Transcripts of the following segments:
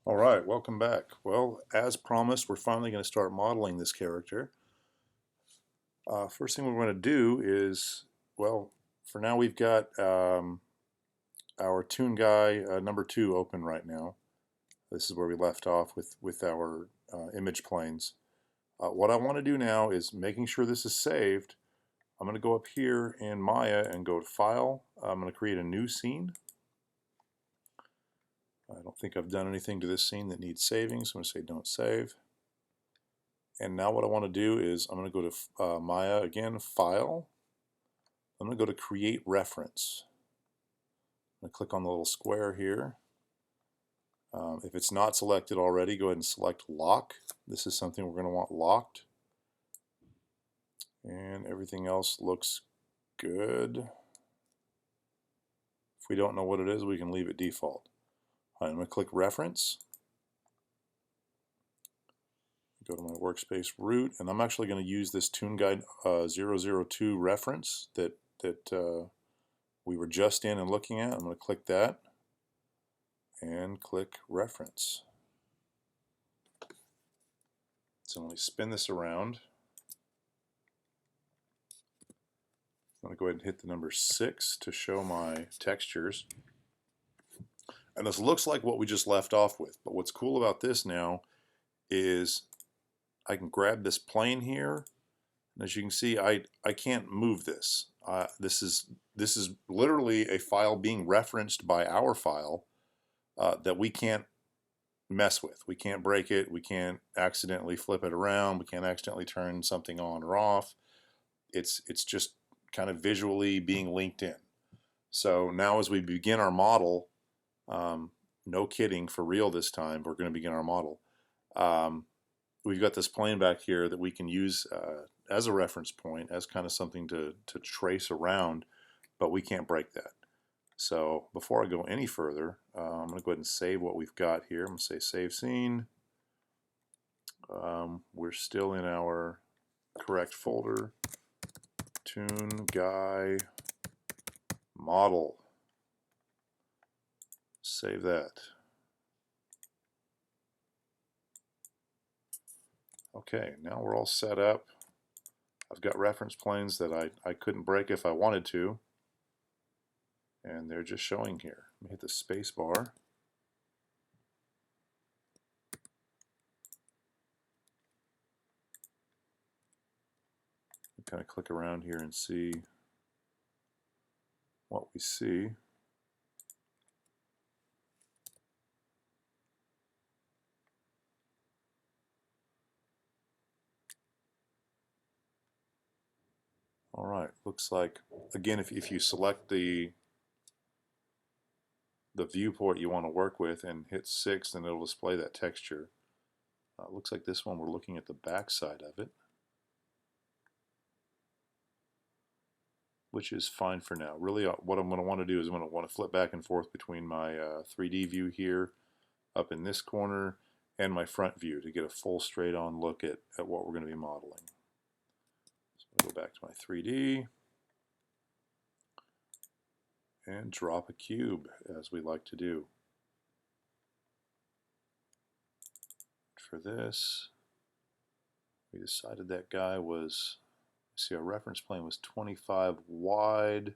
All right, welcome back. Well, as promised, we're finally going to start modeling this character. First thing we're going to do is, well, for now we've got our Toon Guy number 2 open right now. This is where we left off with our image planes. What I want to do now is making sure this is saved. I'm going to go up here in Maya and go to File. I'm going to create a new scene. I don't think I've done anything to this scene that needs saving, so I'm going to say don't save. And now what I want to do is I'm going to go to Maya again, File. I'm going to go to Create Reference. I'm going to click on the little square here. If it's not selected already, go ahead and select Lock. This is something we're going to want locked. And everything else looks good. If we don't know what it is, we can leave it default. All right, I'm going to click Reference. Go to my workspace root, and I'm actually going to use this Toon Guide 002 reference that we were just in and looking at. I'm going to click that and click Reference. So let me spin this around. I'm going to go ahead and hit the number 6 to show my textures. And this looks like what we just left off with. But what's cool about this now is I can grab this plane here. And as you can see, I can't move this. This is literally a file being referenced by our file that we can't mess with. We can't break it. We can't accidentally flip it around. We can't accidentally turn something on or off. It's just kind of visually being linked in. So now as we begin our model, no kidding, for real this time, we're going to begin our model. We've got this plane back here that we can use as a reference point, as kind of something to trace around, but we can't break that. So before I go any further, I'm going to go ahead and save what we've got here. I'm going to say Save Scene. We're still in our correct folder. Toon Guy Model. Save that. Okay, now we're all set up. I've got reference planes that I couldn't break if I wanted to, and they're just showing here. Let me hit the space bar. Kind of click around here and see what we see. All right, looks like, again, if you select the viewport you want to work with and hit 6, then it'll display that texture. Looks like this one we're looking at the back side of it, which is fine for now. Really, what I'm going to want to do is I'm going to want to flip back and forth between my 3D view here up in this corner and my front view to get a full straight-on look at what we're going to be modeling. So I'll go back to my 3D and drop a cube, as we like to do. For this, we decided that guy was, see, our reference plane was 25 wide.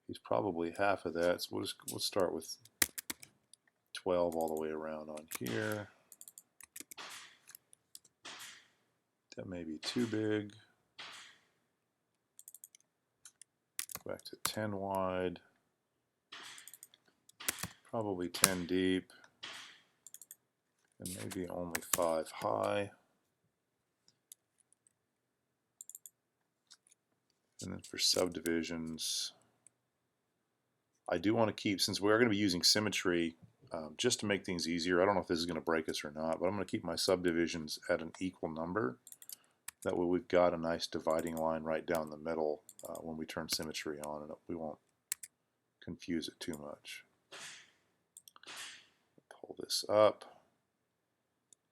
He's probably half of that, so we'll start with 12 all the way around on here. That may be too big. Back to 10 wide. Probably 10 deep. And maybe only 5 high. And then for subdivisions, I do want to keep, since we're going to be using symmetry, just to make things easier, I don't know if this is going to break us or not, but I'm going to keep my subdivisions at an equal number. That way we've got a nice dividing line right down the middle when we turn symmetry on, and we won't confuse it too much. Pull this up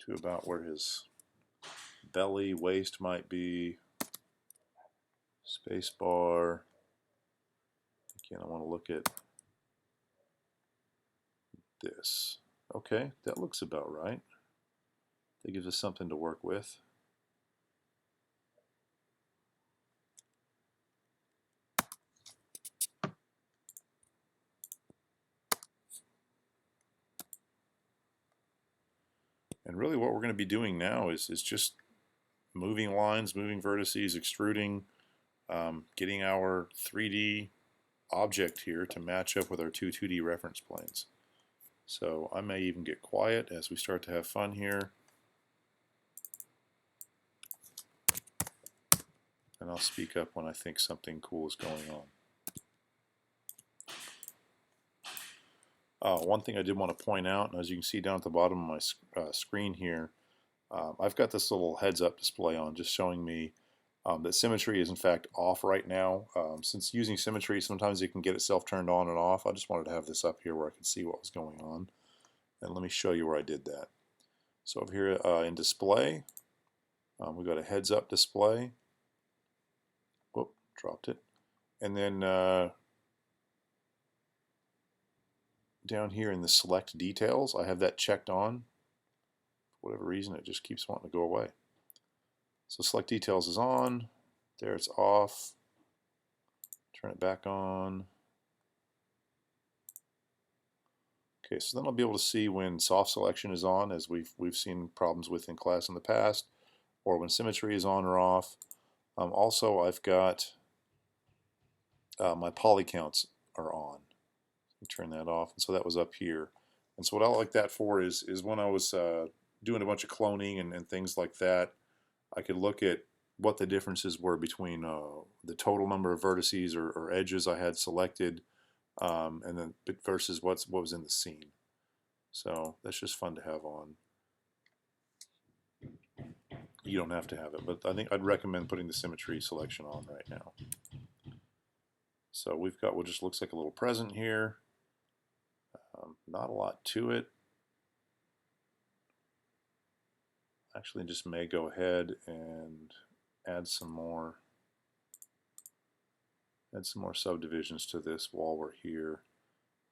to about where his belly, waist might be. Space bar. Again, I want to look at this. Okay, that looks about right. That gives us something to work with. And really what we're going to be doing now is just moving lines, moving vertices, extruding, getting our 3D object here to match up with our two 2D reference planes. So I may even get quiet as we start to have fun here. And I'll speak up when I think something cool is going on. One thing I did want to point out, and as you can see down at the bottom of my screen here, I've got this little heads-up display on just showing me that symmetry is in fact off right now. Since using symmetry, sometimes it can get itself turned on and off. I just wanted to have this up here where I could see what was going on. And let me show you where I did that. So over here in display, we've got a heads-up display. Whoop, dropped it. And then down here in the select details, I have that checked on. For whatever reason, it just keeps wanting to go away. So select details is on. There it's off. Turn it back on. Okay, so then I'll be able to see when soft selection is on, as we've seen problems with in class in the past, or when symmetry is on or off. Also, I've got my poly counts are on. Turn that off, and so that was up here. And so what I like that for is when I was doing a bunch of cloning and things like that, I could look at what the differences were between the total number of vertices or edges I had selected, and then versus what was in the scene. So that's just fun to have on. You don't have to have it, but I think I'd recommend putting the symmetry selection on right now. So we've got what just looks like a little present here. Not a lot to it. Actually, just may go ahead and add some more subdivisions to this while we're here.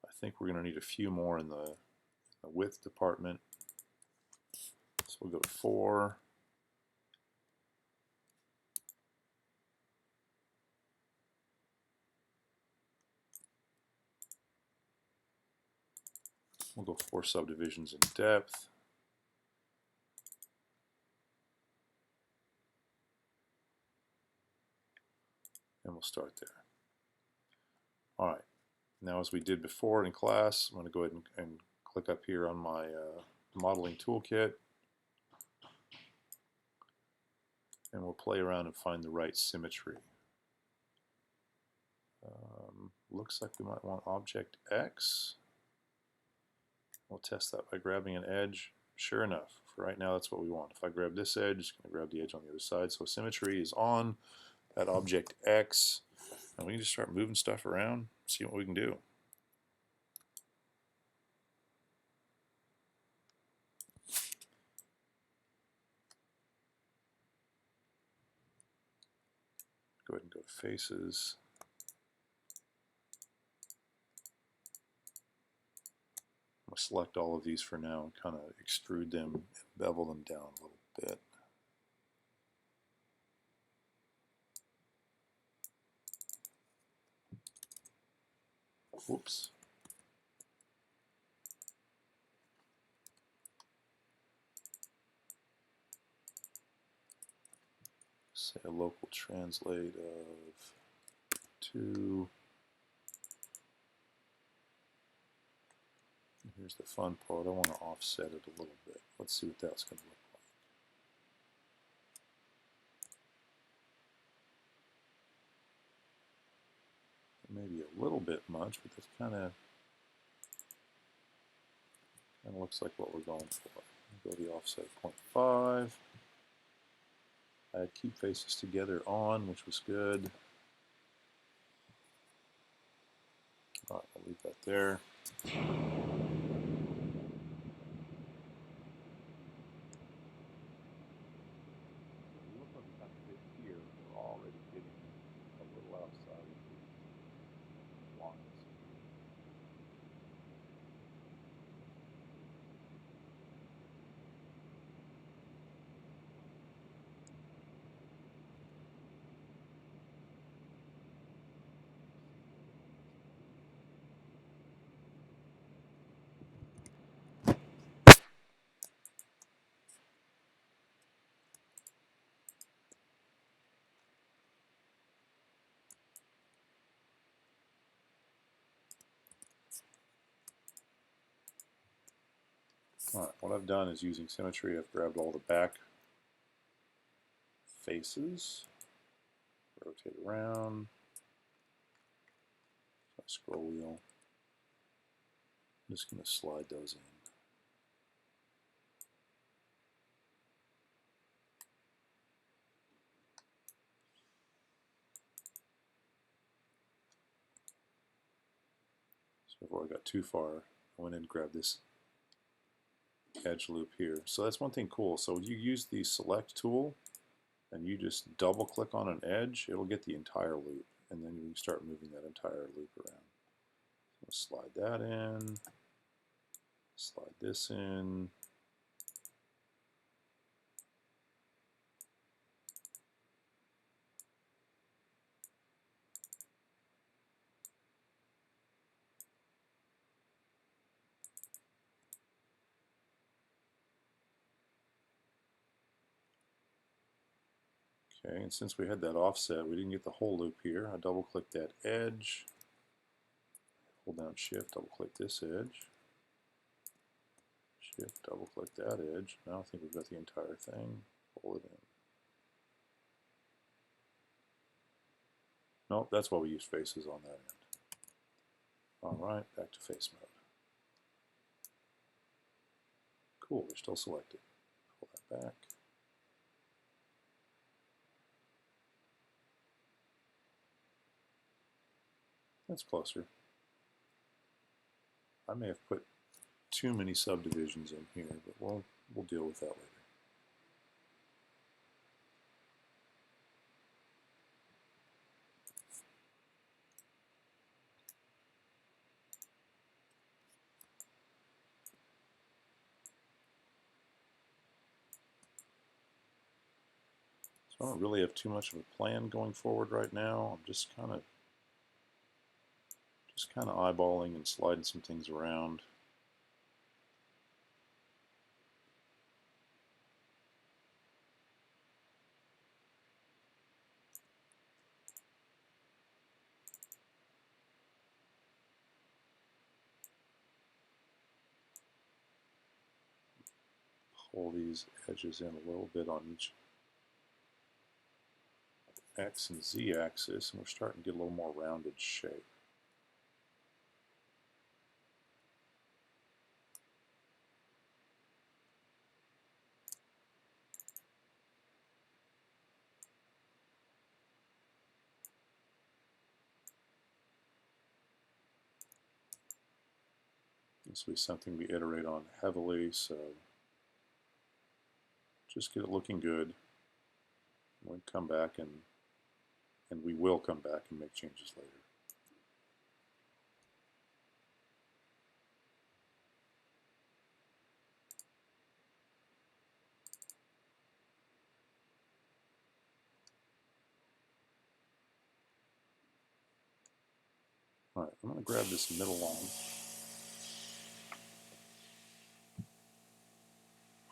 I think we're going to need a few more in the width department. So we'll go to 4. We'll go 4 subdivisions in depth. And we'll start there. All right. Now, as we did before in class, I'm going to go ahead and click up here on my modeling toolkit. And we'll play around and find the right symmetry. Looks like we might want object X. We'll test that by grabbing an edge. Sure enough, for right now that's what we want. If I grab this edge, it's going to grab the edge on the other side. So symmetry is on at object X. And we can just start moving stuff around, see what we can do. Go ahead and go to faces. I'm going to select all of these for now and kind of extrude them and bevel them down a little bit. Whoops. Say a local translate of 2. Here's the fun part. I want to offset it a little bit. Let's see what that's going to look like. Maybe a little bit much, but that's kind of looks like what we're going for. Go to the offset 0.5. I had keep faces together on, which was good. All right, I'll leave that there. Alright, what I've done is using symmetry, I've grabbed all the back faces, rotate around, scroll wheel. I'm just going to slide those in. So before I got too far, I went in and grabbed this edge loop here. So that's one thing cool. So you use the select tool and you just double click on an edge, it'll get the entire loop, and then you can start moving that entire loop around. So slide that in, slide this in. Okay, and since we had that offset, we didn't get the whole loop here. I double click that edge, hold down shift, double click this edge, shift, double click that edge. Now I think we've got the entire thing. Pull it in. Nope, that's why we use faces on that end. Alright, back to face mode. Cool, they're still selected. Pull that back. That's closer. I may have put too many subdivisions in here, but we'll deal with that later. So I don't really have too much of a plan going forward right now. I'm just kind of eyeballing and sliding some things around. Pull these edges in a little bit on each X and Z axis, and we're starting to get a little more rounded shape. This will be something we iterate on heavily, so just get it looking good. We'll come back and we will come back and make changes later. All right, I'm going to grab this middle line.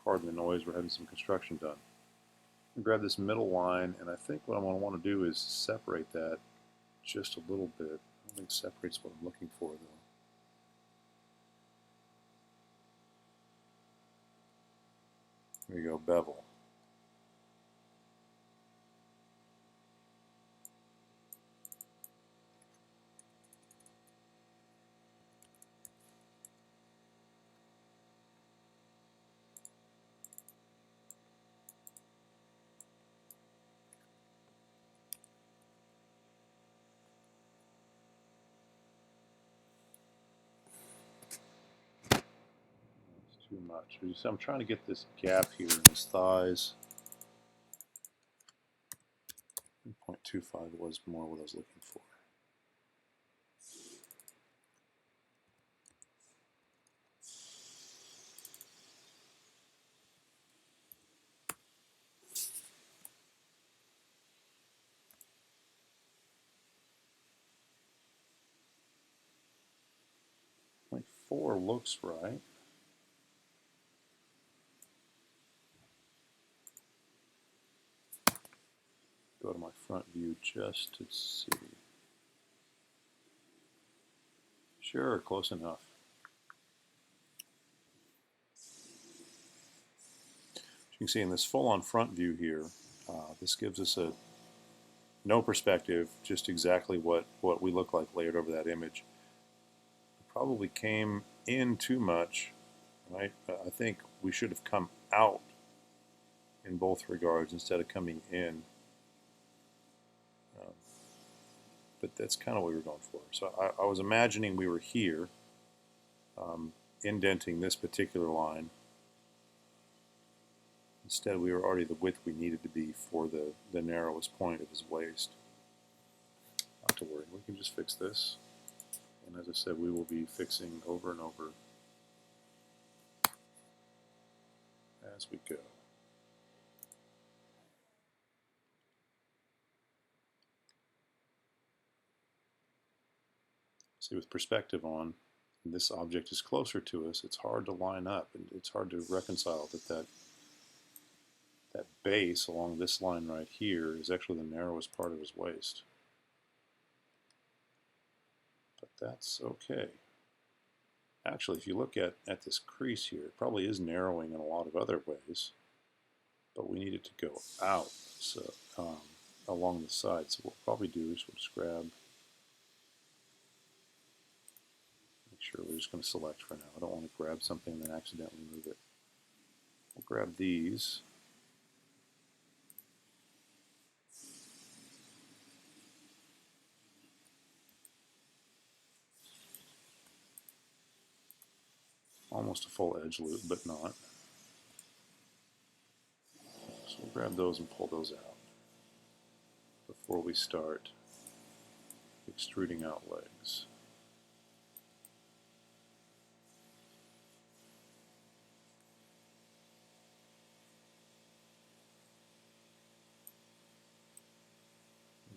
Pardon the noise, we're having some construction done. Grab this middle line, and I think what I'm going to want to do is separate that just a little bit. I don't think it separates what I'm looking for, though. There you go, bevel. Too much. So I'm trying to get this gap here in his thighs. 0.25 was more what I was looking for. Like 4 looks right. Go to my front view just to see. Sure, close enough. You can see in this full-on front view here, this gives us a no perspective, just exactly what we look like layered over that image. Probably came in too much, right? I think we should have come out in both regards instead of coming in. But that's kind of what we were going for. So I was imagining we were here, indenting this particular line. Instead, we were already the width we needed to be for the narrowest point of his waist. Not to worry, we can just fix this. And as I said, we will be fixing over and over as we go. See, with perspective on, and this object is closer to us, it's hard to line up, and it's hard to reconcile that base along this line right here is actually the narrowest part of his waist. But that's okay. Actually, if you look at this crease here, it probably is narrowing in a lot of other ways, but we need it to go out, so along the side. So what we'll probably do is we'll just grab, make sure we're just going to select for now. I don't want to grab something and then accidentally move it. We'll grab these. Almost a full edge loop, but not. So we'll grab those and pull those out before we start extruding out legs.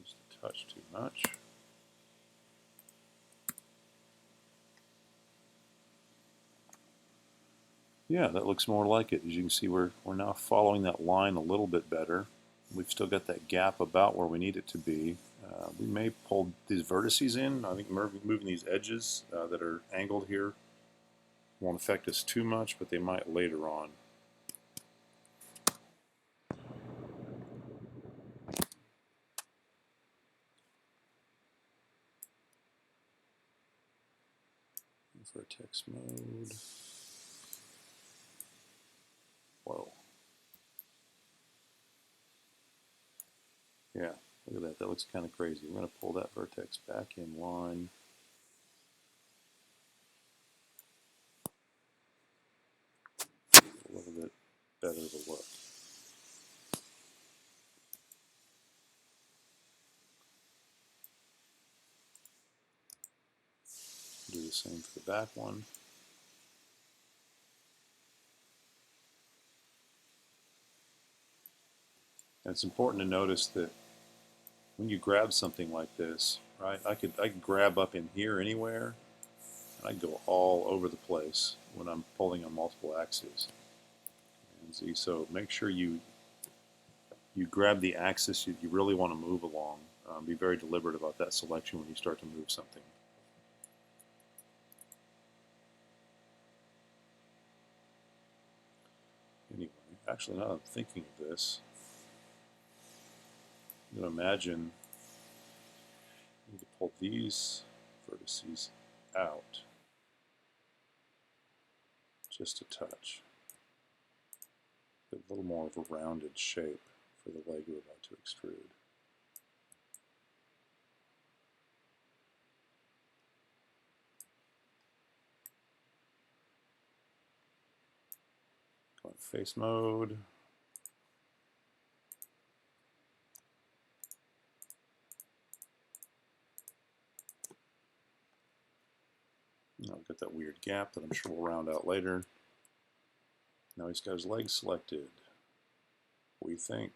Just a touch too much. Yeah, that looks more like it. As you can see, we're now following that line a little bit better. We've still got that gap about where we need it to be. We may pull these vertices in. I think moving these edges that are angled here won't affect us too much, but they might later on. Vertex mode. Whoa. Yeah, look at that. That looks kind of crazy. We're going to pull that vertex back in line. A little bit better of a look. Do the same for the back one. And it's important to notice that when you grab something like this, right, I could grab up in here anywhere, and I go all over the place when I'm pulling on multiple axes. And Z, so make sure you grab the axis you really want to move along. Be very deliberate about that selection when you start to move something. Anyway, actually, now that I'm thinking of this, I'm going to imagine I need to pull these vertices out just a touch. Get a little more of a rounded shape for the leg we're about to extrude. Go in face mode. Now we've got that weird gap that I'm sure we'll round out later. Now he's got his legs selected. What do you think?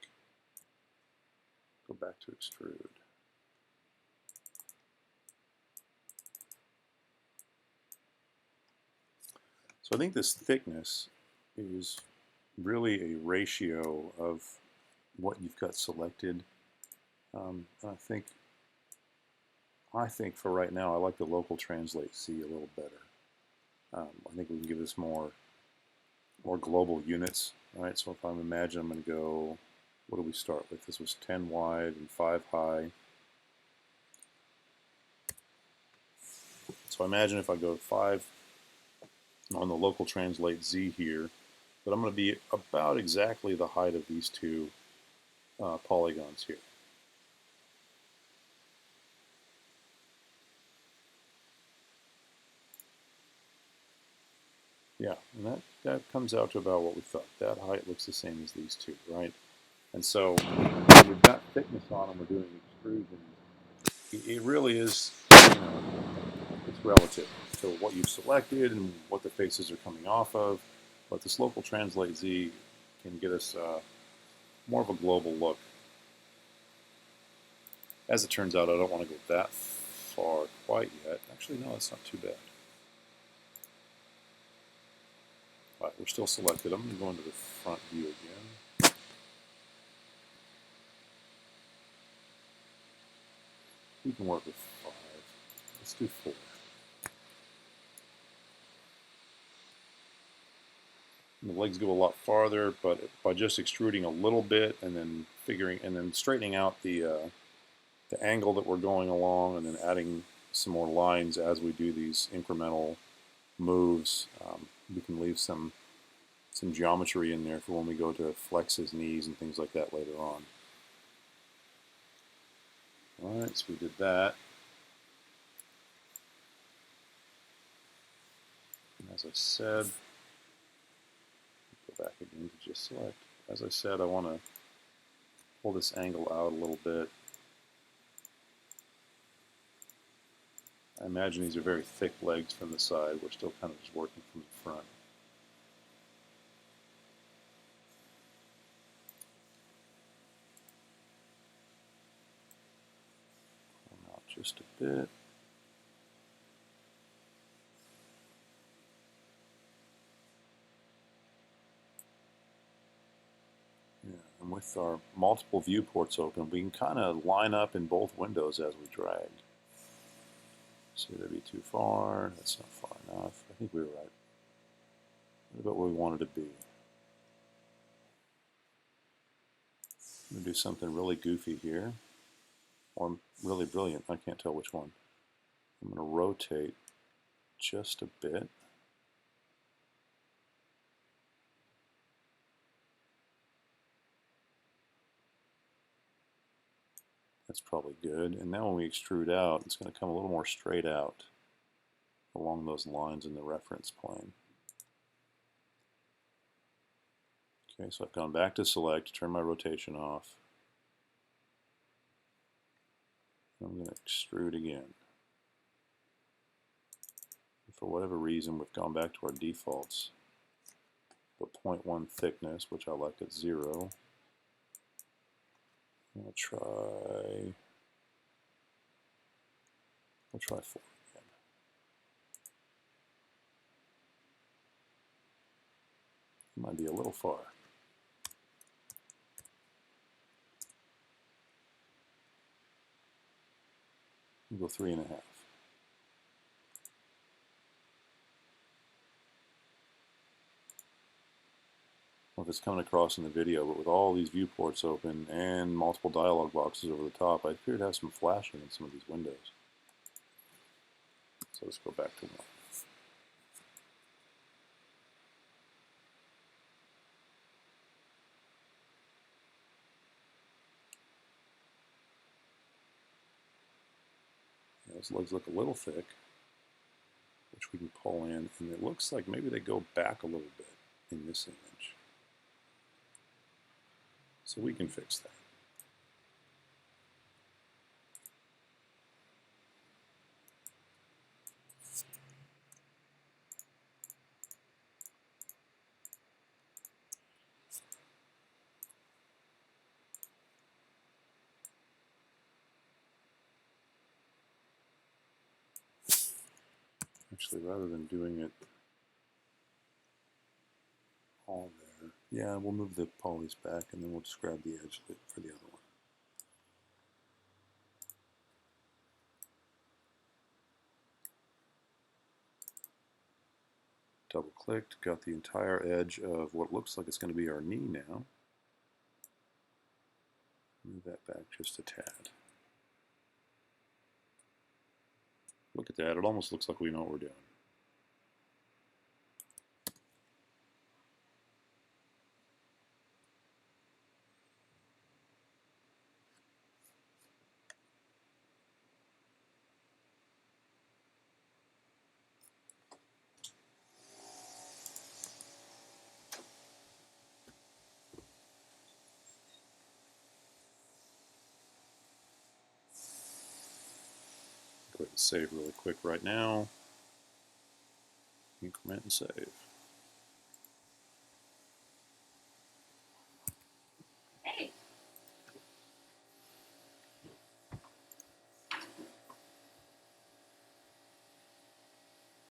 Go back to extrude. So I think this thickness is really a ratio of what you've got selected. I think for right now, I like the local translate C a little better. I think we can give this more more global units. All right, so if I'm going to go, what do we start with? This was 10 wide and 5 high. So imagine if I go 5 on the local translate Z here, that I'm going to be about exactly the height of these two polygons here. Yeah, and that comes out to about what we thought. That height looks the same as these two, right? And so when we've got thickness on them, we're doing extrusion. It really is, it's relative to what you've selected and what the faces are coming off of. But this local translate Z can get us more of a global look. As it turns out, I don't want to go that far quite yet. Actually, no, that's not too bad. All right, we're still selected. I'm going to go into the front view again. We can work with 5. Let's do 4. And the legs go a lot farther, but by just extruding a little bit and then straightening out the angle that we're going along, and then adding some more lines as we do these incremental moves, we can leave some geometry in there for when we go to flex his knees and things like that later on. All right, so we did that. And as I said, go back again to just select. As I said, I want to pull this angle out a little bit. I imagine these are very thick legs from the side. We're still kind of just working from the front. Pull them out just a bit. Yeah, and with our multiple viewports open, we can kind of line up in both windows as we drag. See, that'd be too far. That's not far enough. I think we were right. About where we wanted to be. I'm going to do something really goofy here, or really brilliant. I can't tell which one. I'm going to rotate just a bit. That's probably good. And now when we extrude out, it's going to come a little more straight out along those lines in the reference plane. Okay, so I've gone back to select, turn my rotation off. I'm going to extrude again. For whatever reason, we've gone back to our defaults. The 0.1 thickness, which I left at 0. I'll try 4 again. It might be a little far. We'll go 3.5. Well, if it's coming across in the video, but with all these viewports open and multiple dialog boxes over the top, I appear to have some flashing in some of these windows. So let's go back to 1. Those legs look a little thick, which we can pull in, and it looks like maybe they go back a little bit in this image. So we can fix that. Actually, rather than doing it all there, yeah, we'll move the polys back, and then we'll just grab the edge for the other one. Double clicked, got the entire edge of what looks like it's going to be our knee now. Move that back just a tad. Look at that, it almost looks like we know what we're doing. Go ahead and save really quick right now. Increment and save.